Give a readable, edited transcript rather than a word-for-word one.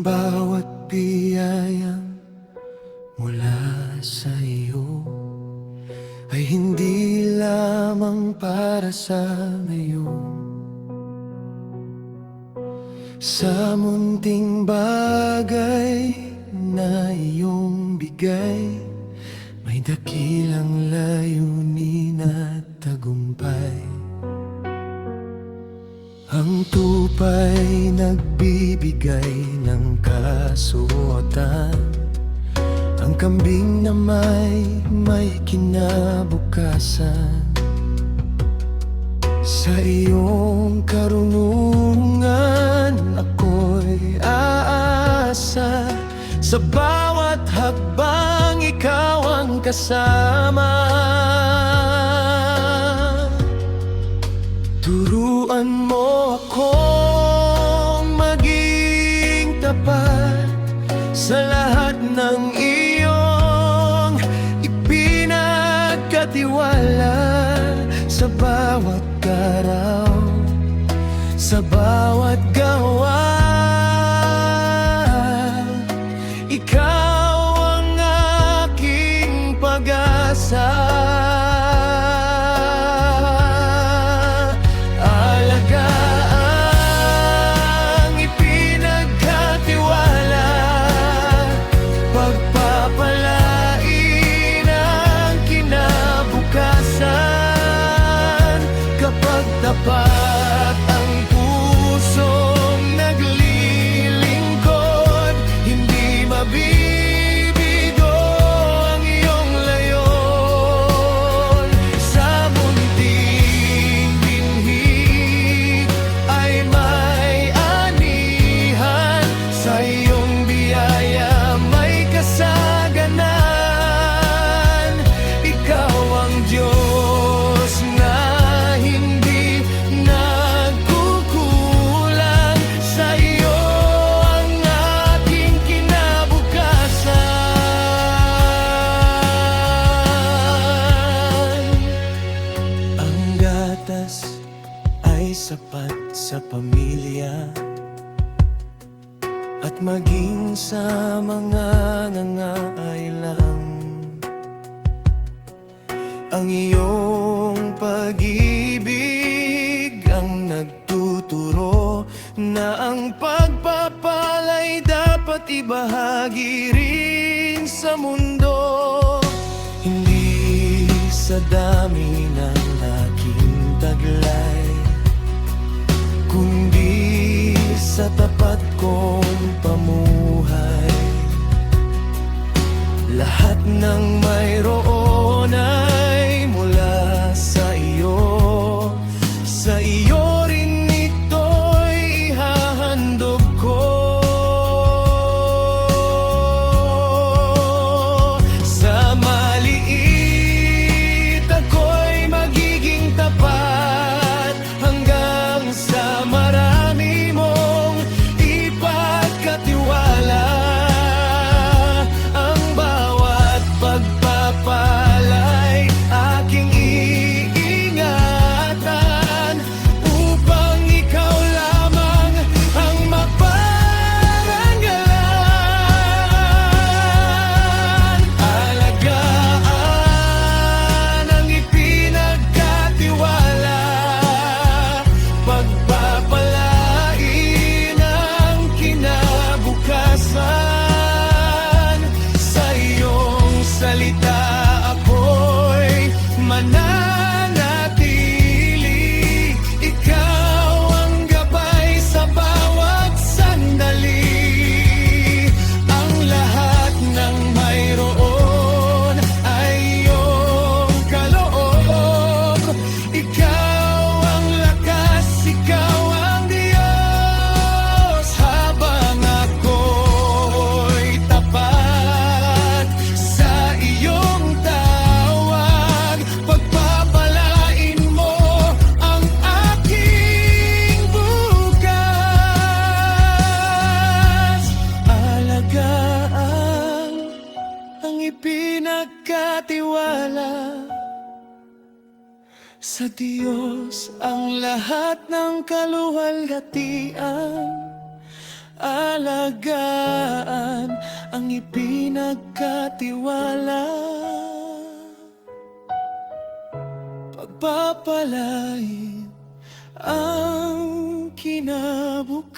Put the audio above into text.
bawat biyayang mula sa iyo ay hindi lamang para sa ngayon. Sa munting bagay na iyong bigay, may dakilang layunin at tagumpay. Ang tupay nagbibigay ng kasuotan, ang kambing na may kinabukasan. Sa iyong karunungan ako'y aasa, sa bawat hakbang ikaw ang kasama. Turuan mo akong maging tapat sa lahat ng iyong ipinagkatiwala, sa bawat galaw, sa bawat gawa. Ikaw ang aking pag-asa. Alagaang ipinagkatiwala, pagpapalain ang kinabukasan. Kapag tapat ang pusong naglilingkod, hindi mabibigo ang iyong layon. Sa munting binhi ay may anihan, sa iyong biyaya may kasaganan. Ikaw ang Diyos na hindi nagkukulang, sa iyo ang aking kinabukasan. Ang gatas ay sapat sa pamilya at maging sa mga nangangailang. Ang iyong pag-ibig ang nagtuturo na ang pagpapala'y dapat ibahagi rin sa mundo. Hindi sa dami ng aking taglay, kundi sa tapat kong pamuhay. Lahat ng mayroon ay mula sa iyo, sa iyo rin ito'y ihahandog ko. Sa maliit ako'y magiging tapat, hanggang sa marami mong ipagkatiwala. Ang bawat pagpapala'y aking iingatan, upang ikaw lamang ang maparangalan. Alagaan ang ipinagkatiwala, pagpapalain ang kinabukasan. Sa iyong salita ako'y mananatili, ikaw ang gabay sa bawat sandali. Ang lahat ng mayroon ay iyong kaloob, ikaw ang lakas, ikaw ang Diyos. Habang ako'y tapat sa iyong tawag, pagpapalain mo ang aking bukas. Alagaan ang ipinagkatiwala, sa Diyos ang lahat ng kaluwalhatian. alagaan ang ipinagkatiwala. Pagpapalain ang kinabukasan.